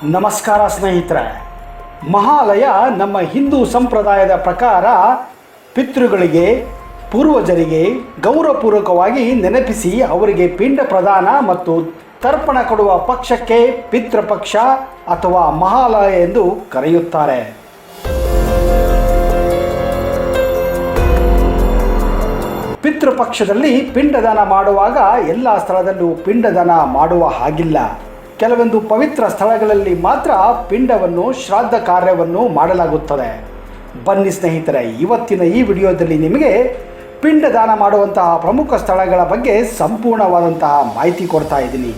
ನಮಸ್ಕಾರ ಸ್ನೇಹಿತರೆ. ಮಹಾಲಯ ನಮ್ಮ ಹಿಂದೂ ಸಂಪ್ರದಾಯದ ಪ್ರಕಾರ ಪಿತೃಗಳಿಗೆ ಪೂರ್ವಜರಿಗೆ ಗೌರವಪೂರ್ವಕವಾಗಿ ನೆನಪಿಸಿ ಅವರಿಗೆ ಪಿಂಡ ಪ್ರದಾನ ಮತ್ತು ತರ್ಪಣ ಕೊಡುವ ಪಕ್ಷಕ್ಕೆ ಪಿತೃಪಕ್ಷ ಅಥವಾ ಮಹಾಲಯ ಎಂದು ಕರೆಯುತ್ತಾರೆ. ಪಿತೃಪಕ್ಷದಲ್ಲಿ ಪಿಂಡದಾನ ಮಾಡುವಾಗ ಎಲ್ಲ ಸ್ಥಳದಲ್ಲೂ ಪಿಂಡದಾನ ಮಾಡುವ ಹಾಗಿಲ್ಲ. ಕೆಲವೊಂದು ಪವಿತ್ರ ಸ್ಥಳಗಳಲ್ಲಿ ಮಾತ್ರ ಪಿಂಡವನ್ನು ಶ್ರಾದ್ದ ಕಾರ್ಯವನ್ನು ಮಾಡಲಾಗುತ್ತದೆ. ಬನ್ನಿ ಸ್ನೇಹಿತರೆ, ಇವತ್ತಿನ ಈ ವಿಡಿಯೋದಲ್ಲಿ ನಿಮಗೆ ಪಿಂಡದಾನ ಮಾಡುವಂತಹ ಪ್ರಮುಖ ಸ್ಥಳಗಳ ಬಗ್ಗೆ ಸಂಪೂರ್ಣವಾದಂತಹ ಮಾಹಿತಿ ಕೊಡ್ತಾ ಇದ್ದೀನಿ.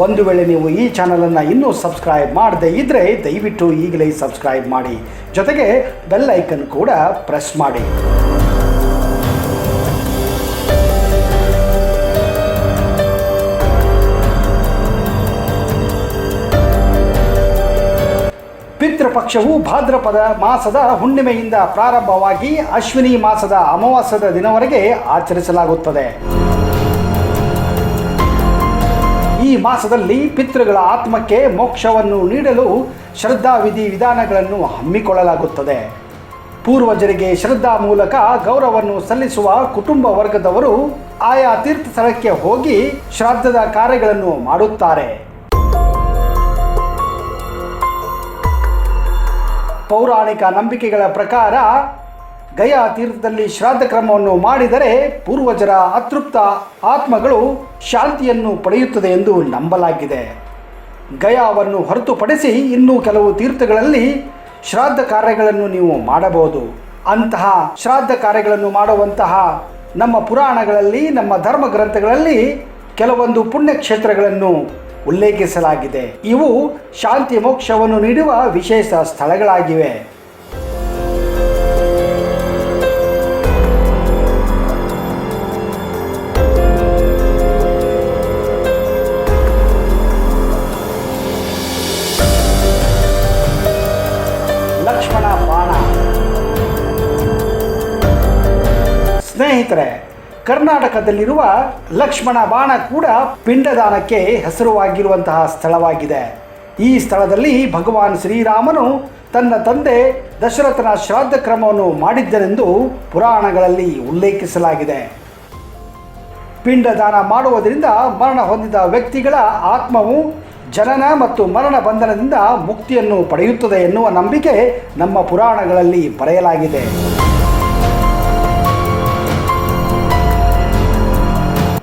ಒಂದು ವೇಳೆ ನೀವು ಈ ಚಾನಲನ್ನು ಇನ್ನೂ ಸಬ್ಸ್ಕ್ರೈಬ್ ಮಾಡದೇ ಇದ್ದರೆ ದಯವಿಟ್ಟು ಈಗಲೇ ಸಬ್ಸ್ಕ್ರೈಬ್ ಮಾಡಿ, ಜೊತೆಗೆ ಬೆಲ್ ಐಕನ್ ಕೂಡ ಪ್ರೆಸ್ ಮಾಡಿ. ಪಿತೃಪಕ್ಷವು ಭಾದ್ರಪದ ಮಾಸದ ಹುಣ್ಣಿಮೆಯಿಂದ ಪ್ರಾರಂಭವಾಗಿ ಅಶ್ವಿನಿ ಮಾಸದ ಅಮಾವಾಸ್ಯದ ದಿನವರೆಗೆ ಆಚರಿಸಲಾಗುತ್ತದೆ. ಈ ಮಾಸದಲ್ಲಿ ಪಿತೃಗಳ ಆತ್ಮಕ್ಕೆ ಮೋಕ್ಷವನ್ನು ನೀಡಲು ಶ್ರದ್ಧಾ ವಿಧಾನಗಳನ್ನು ಹಮ್ಮಿಕೊಳ್ಳಲಾಗುತ್ತದೆ. ಪೂರ್ವಜರಿಗೆ ಶ್ರದ್ಧಾ ಮೂಲಕ ಗೌರವವನ್ನು ಸಲ್ಲಿಸುವ ಕುಟುಂಬ ವರ್ಗದವರು ಆಯಾ ತೀರ್ಥ ಸ್ಥಳಕ್ಕೆ ಹೋಗಿ ಶ್ರಾದ್ದದ ಕಾರ್ಯಗಳನ್ನು ಮಾಡುತ್ತಾರೆ. ಪೌರಾಣಿಕ ನಂಬಿಕೆಗಳ ಪ್ರಕಾರ ಗಯಾ ತೀರ್ಥದಲ್ಲಿ ಶ್ರಾದ್ದ ಕ್ರಮವನ್ನು ಮಾಡಿದರೆ ಪೂರ್ವಜರ ಅತೃಪ್ತ ಆತ್ಮಗಳು ಶಾಂತಿಯನ್ನು ಪಡೆಯುತ್ತದೆ ಎಂದು ನಂಬಲಾಗಿದೆ. ಗಯಾವನ್ನು ಹೊರತುಪಡಿಸಿ ಇನ್ನೂ ಕೆಲವು ತೀರ್ಥಗಳಲ್ಲಿ ಶ್ರಾದ್ದ ಕಾರ್ಯಗಳನ್ನು ನೀವು ಮಾಡಬಹುದು. ಅಂತಹ ಶ್ರಾದ್ದ ಕಾರ್ಯಗಳನ್ನು ಮಾಡುವಂತಹ ನಮ್ಮ ಪುರಾಣಗಳಲ್ಲಿ, ನಮ್ಮ ಧರ್ಮ ಗ್ರಂಥಗಳಲ್ಲಿ ಕೆಲವೊಂದು ಪುಣ್ಯಕ್ಷೇತ್ರಗಳನ್ನು ಉಲ್ಲೇಖಿಸಲಾಗಿದೆ. ಇವು ಶಾಂತಿ ಮೋಕ್ಷವನ್ನು ನೀಡುವ ವಿಶೇಷ ಸ್ಥಳಗಳಾಗಿವೆ. ಲಕ್ಷ್ಮಣ ಬಾಣ. ಸ್ನೇಹಿತರೆ, ಕರ್ನಾಟಕದಲ್ಲಿರುವ ಲಕ್ಷ್ಮಣ ಬಾಣ ಕೂಡ ಪಿಂಡದಾನಕ್ಕೆ ಹೆಸರುವಾಗಿರುವಂತಹ ಸ್ಥಳವಾಗಿದೆ. ಈ ಸ್ಥಳದಲ್ಲಿ ಭಗವಾನ್ ಶ್ರೀರಾಮನು ತನ್ನ ತಂದೆ ದಶರಥನ ಶ್ರಾದ್ದ ಕ್ರಮವನ್ನು ಮಾಡಿದ್ದನೆಂದು ಪುರಾಣಗಳಲ್ಲಿ ಉಲ್ಲೇಖಿಸಲಾಗಿದೆ. ಪಿಂಡದಾನ ಮಾಡುವುದರಿಂದ ಮರಣ ಹೊಂದಿದ ವ್ಯಕ್ತಿಗಳ ಆತ್ಮವು ಜನನ ಮತ್ತು ಮರಣ ಬಂಧನದಿಂದ ಮುಕ್ತಿಯನ್ನು ಪಡೆಯುತ್ತದೆ ಎನ್ನುವ ನಂಬಿಕೆ ನಮ್ಮ ಪುರಾಣಗಳಲ್ಲಿ ಬರೆಯಲಾಗಿದೆ.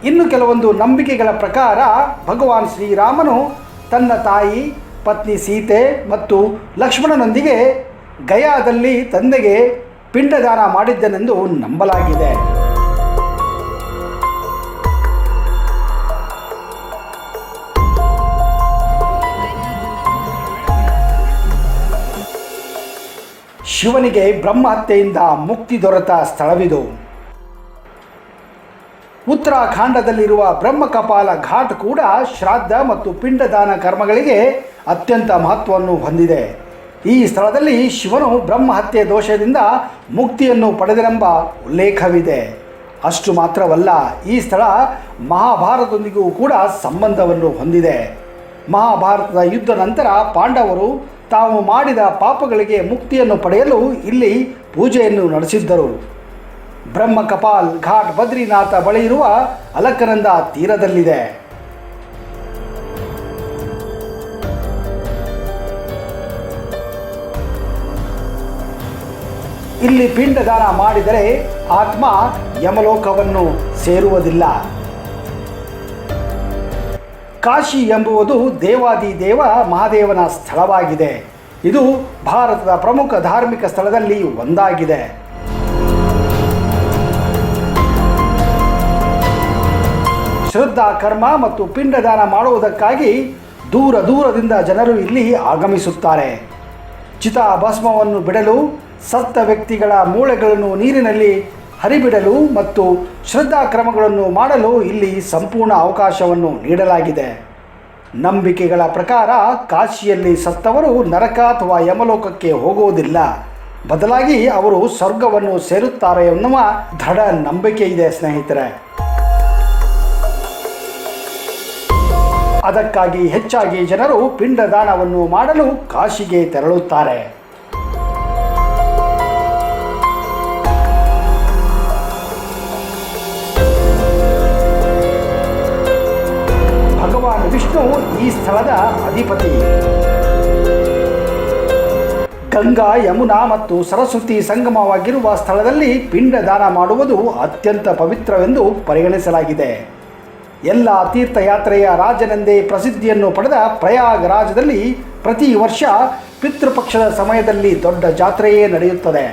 ಇನ್ನು ಕೆಲವೊಂದು ನಂಬಿಕೆಗಳ ಪ್ರಕಾರ ಭಗವಾನ್ ಶ್ರೀರಾಮನು ತನ್ನ ತಾಯಿ, ಪತ್ನಿ ಸೀತೆ ಮತ್ತು ಲಕ್ಷ್ಮಣನೊಂದಿಗೆ ಗಯಾದಲ್ಲಿ ತಂದೆಗೆ ಪಿಂಡದಾನ ಮಾಡಿದ್ದನೆಂದು ನಂಬಲಾಗಿದೆ. ಶಿವನಿಗೆ ಬ್ರಹ್ಮಹತ್ಯೆಯಿಂದ ಮುಕ್ತಿ ದೊರೆತ ಸ್ಥಳವಿದು. ಉತ್ತರಾಖಂಡದಲ್ಲಿರುವ ಬ್ರಹ್ಮಕಪಾಲ ಘಾಟ್ ಕೂಡ ಶ್ರಾದ್ದ ಮತ್ತು ಪಿಂಡದಾನ ಕರ್ಮಗಳಿಗೆ ಅತ್ಯಂತ ಮಹತ್ವವನ್ನು ಹೊಂದಿದೆ. ಈ ಸ್ಥಳದಲ್ಲಿ ಶಿವನು ಬ್ರಹ್ಮಹತ್ಯೆ ದೋಷದಿಂದ ಮುಕ್ತಿಯನ್ನು ಪಡೆದನೆಂಬ ಉಲ್ಲೇಖವಿದೆ. ಅಷ್ಟು ಮಾತ್ರವಲ್ಲ, ಈ ಸ್ಥಳ ಮಹಾಭಾರತದೊಂದಿಗೂ ಕೂಡ ಸಂಬಂಧವನ್ನು ಹೊಂದಿದೆ. ಮಹಾಭಾರತದ ಯುದ್ಧ ನಂತರ ಪಾಂಡವರು ತಾವು ಮಾಡಿದ ಪಾಪಗಳಿಗೆ ಮುಕ್ತಿಯನ್ನು ಪಡೆಯಲು ಇಲ್ಲಿ ಪೂಜೆಯನ್ನು ನಡೆಸಿದ್ದರು. ಬ್ರಹ್ಮಕಪಾಲ್ ಘಾಟ್ ಬದ್ರಿನಾಥ ಬಳಿ ಇರುವ ಅಲಕನಂದ ತೀರದಲ್ಲಿದೆ. ಇಲ್ಲಿ ಪಿಂಡದಾನ ಮಾಡಿದರೆ ಆತ್ಮ ಯಮಲೋಕವನ್ನು ಸೇರುವುದಿಲ್ಲ. ಕಾಶಿ ಎಂಬುವುದು ದೇವಾದಿದೇವ ಮಹಾದೇವನ ಸ್ಥಳವಾಗಿದೆ. ಇದು ಭಾರತದ ಪ್ರಮುಖ ಧಾರ್ಮಿಕ ಸ್ಥಳದಲ್ಲಿ ಒಂದಾಗಿದೆ. ಶ್ರದ್ಧಾ ಕರ್ಮ ಮತ್ತು ಪಿಂಡದಾನ ಮಾಡುವುದಕ್ಕಾಗಿ ದೂರದಿಂದ ಜನರು ಇಲ್ಲಿ ಆಗಮಿಸುತ್ತಾರೆ. ಚಿತಾಭಸ್ಮವನ್ನು ಬಿಡಲು, ಸತ್ತ ವ್ಯಕ್ತಿಗಳ ಮೂಳೆಗಳನ್ನು ನೀರಿನಲ್ಲಿ ಹರಿಬಿಡಲು ಮತ್ತು ಶ್ರದ್ಧಾ ಕ್ರಮಗಳನ್ನು ಮಾಡಲು ಇಲ್ಲಿ ಸಂಪೂರ್ಣ ಅವಕಾಶವನ್ನು ನೀಡಲಾಗಿದೆ. ನಂಬಿಕೆಗಳ ಪ್ರಕಾರ ಕಾಶಿಯಲ್ಲಿ ಸತ್ತವರು ನರಕ ಅಥವಾ ಯಮಲೋಕಕ್ಕೆ ಹೋಗುವುದಿಲ್ಲ, ಬದಲಾಗಿ ಅವರು ಸ್ವರ್ಗವನ್ನು ಸೇರುತ್ತಾರೆ ಎನ್ನುವ ದೃಢ ನಂಬಿಕೆ ಇದೆ ಸ್ನೇಹಿತರೆ. ಅದಕ್ಕಾಗಿ ಹೆಚ್ಚಾಗಿ ಜನರು ಪಿಂಡದಾನವನ್ನು ಮಾಡಲು ಕಾಶಿಗೆ ತೆರಳುತ್ತಾರೆ. ಭಗವಾನ್ ವಿಷ್ಣು ಈ ಸ್ಥಳದ ಅಧಿಪತಿ. ಗಂಗಾ, ಯಮುನಾ ಮತ್ತು ಸರಸ್ವತಿ ಸಂಗಮವಾಗಿರುವ ಸ್ಥಳದಲ್ಲಿ ಪಿಂಡದಾನ ಮಾಡುವುದು ಅತ್ಯಂತ ಪವಿತ್ರವೆಂದು ಪರಿಗಣಿಸಲಾಗಿದೆ. ಎಲ್ಲ ತೀರ್ಥಯಾತ್ರೆಯ ರಾಜನೆಂದೇ ಪ್ರಸಿದ್ಧಿಯನ್ನು ಪಡೆದ ಪ್ರಯಾಗರಾಜದಲ್ಲಿ ಪ್ರತಿ ವರ್ಷ ಪಿತೃಪಕ್ಷದ ಸಮಯದಲ್ಲಿ ದೊಡ್ಡ ಜಾತ್ರೆಯೇ ನಡೆಯುತ್ತದೆ.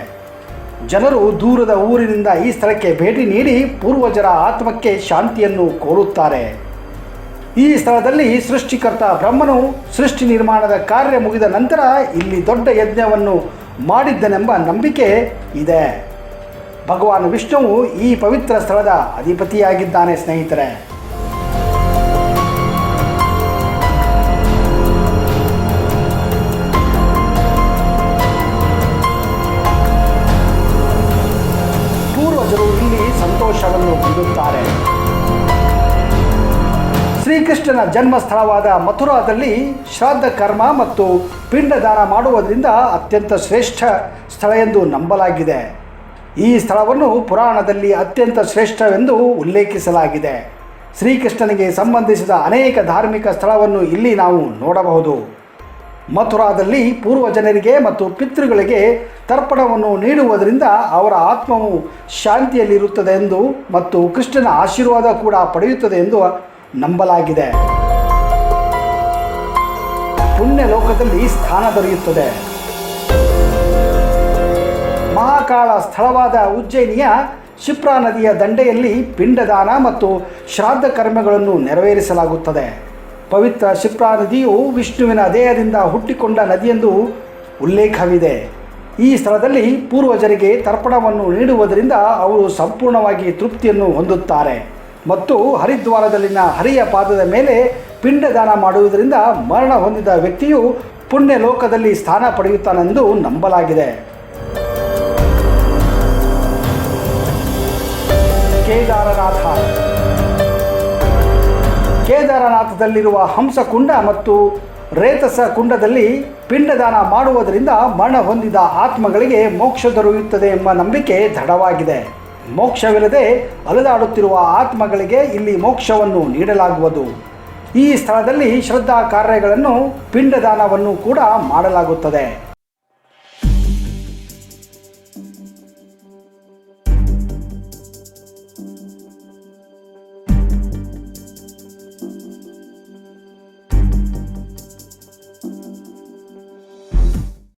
ಜನರು ದೂರದ ಊರಿನಿಂದ ಈ ಸ್ಥಳಕ್ಕೆ ಭೇಟಿ ನೀಡಿ ಪೂರ್ವಜರ ಆತ್ಮಕ್ಕೆ ಶಾಂತಿಯನ್ನು ಕೋರುತ್ತಾರೆ. ಈ ಸ್ಥಳದಲ್ಲಿ ಸೃಷ್ಟಿಕರ್ತ ಬ್ರಹ್ಮನು ಸೃಷ್ಟಿ ನಿರ್ಮಾಣದ ಕಾರ್ಯ ಮುಗಿದ ನಂತರ ಇಲ್ಲಿ ದೊಡ್ಡ ಯಜ್ಞವನ್ನು ಮಾಡಿದ್ದನೆಂಬ ನಂಬಿಕೆ ಇದೆ. ಭಗವಾನ್ ವಿಷ್ಣುವು ಈ ಪವಿತ್ರ ಸ್ಥಳದ ಅಧಿಪತಿಯಾಗಿದ್ದಾನೆ ಸ್ನೇಹಿತರೆ. ಪೂರ್ವಜರು ಇಲ್ಲಿ ಸಂತೋಷವನ್ನು ಹೊಂದುತ್ತಾರೆ. ಶ್ರೀಕೃಷ್ಣನ ಜನ್ಮಸ್ಥಳವಾದ ಮಥುರಾದಲ್ಲಿ ಶ್ರಾದ್ದ ಕರ್ಮ ಮತ್ತು ಪಿಂಡದಾನ ಮಾಡುವುದರಿಂದ ಅತ್ಯಂತ ಶ್ರೇಷ್ಠ ಸ್ಥಳ ಎಂದು ನಂಬಲಾಗಿದೆ. ಈ ಸ್ಥಳವನ್ನು ಪುರಾಣದಲ್ಲಿ ಅತ್ಯಂತ ಶ್ರೇಷ್ಠವೆಂದು ಉಲ್ಲೇಖಿಸಲಾಗಿದೆ. ಶ್ರೀಕೃಷ್ಣನಿಗೆ ಸಂಬಂಧಿಸಿದ ಅನೇಕ ಧಾರ್ಮಿಕ ಸ್ಥಳವನ್ನು ಇಲ್ಲಿ ನಾವು ನೋಡಬಹುದು. ಮಥುರಾದಲ್ಲಿ ಪೂರ್ವಜನರಿಗೆ ಮತ್ತು ಪಿತೃಗಳಿಗೆ ತರ್ಪಣವನ್ನು ನೀಡುವುದರಿಂದ ಅವರ ಆತ್ಮವು ಶಾಂತಿಯಲ್ಲಿರುತ್ತದೆ ಎಂದು ಮತ್ತು ಕೃಷ್ಣನ ಆಶೀರ್ವಾದ ಕೂಡ ಪಡೆಯುತ್ತದೆ ಎಂದು ನಂಬಲಾಗಿದೆ. ಪುಣ್ಯ ಲೋಕದಲ್ಲಿ ಸ್ಥಾನ ದೊರೆಯುತ್ತದೆ. ಮಹಾಕಾಳ ಸ್ಥಳವಾದ ಉಜ್ಜಯಿನಿಯ ಶಿಪ್ರಾ ನದಿಯ ದಂಡೆಯಲ್ಲಿ ಪಿಂಡದಾನ ಮತ್ತು ಶ್ರಾದ್ದ ಕರ್ಮಗಳನ್ನು ನೆರವೇರಿಸಲಾಗುತ್ತದೆ. ಪವಿತ್ರ ಶಿಪ್ರಾ ನದಿಯು ವಿಷ್ಣುವಿನ ದೇಹದಿಂದ ಹುಟ್ಟಿಕೊಂಡ ನದಿಯೆಂದು ಉಲ್ಲೇಖವಿದೆ. ಈ ಸ್ಥಳದಲ್ಲಿ ಪೂರ್ವಜರಿಗೆ ತರ್ಪಣವನ್ನು ನೀಡುವುದರಿಂದ ಅವರು ಸಂಪೂರ್ಣವಾಗಿ ತೃಪ್ತಿಯನ್ನು ಹೊಂದುತ್ತಾರೆ ಮತ್ತು ಹರಿದ್ವಾರದಲ್ಲಿನ ಹರಿಯ ಪಾದದ ಮೇಲೆ ಪಿಂಡದಾನ ಮಾಡುವುದರಿಂದ ಮರಣ ಹೊಂದಿದ ವ್ಯಕ್ತಿಯು ಪುಣ್ಯ ಲೋಕದಲ್ಲಿ ಸ್ಥಾನ ಪಡೆಯುತ್ತಾನೆಂದು ನಂಬಲಾಗಿದೆ. ಕೇದಾರನಾಥ. ಕೇದಾರನಾಥದಲ್ಲಿರುವ ಹಂಸಕುಂಡ ಮತ್ತು ರೇತಸ ಕುಂಡದಲ್ಲಿ ಪಿಂಡದಾನ ಮಾಡುವುದರಿಂದ ಮರಣ ಹೊಂದಿದ ಆತ್ಮಗಳಿಗೆ ಮೋಕ್ಷ ದೊರೆಯುತ್ತದೆ ಎಂಬ ನಂಬಿಕೆ ದೃಢವಾಗಿದೆ. ಮೋಕ್ಷವಿಲ್ಲದೆ ಅಲೆದಾಡುತ್ತಿರುವ ಆತ್ಮಗಳಿಗೆ ಇಲ್ಲಿ ಮೋಕ್ಷವನ್ನು ನೀಡಲಾಗುವುದು. ಈ ಸ್ಥಳದಲ್ಲಿ ಶ್ರದ್ಧಾ ಕಾರ್ಯಗಳನ್ನು ಪಿಂಡದಾನವನ್ನು ಕೂಡ ಮಾಡಲಾಗುತ್ತದೆ.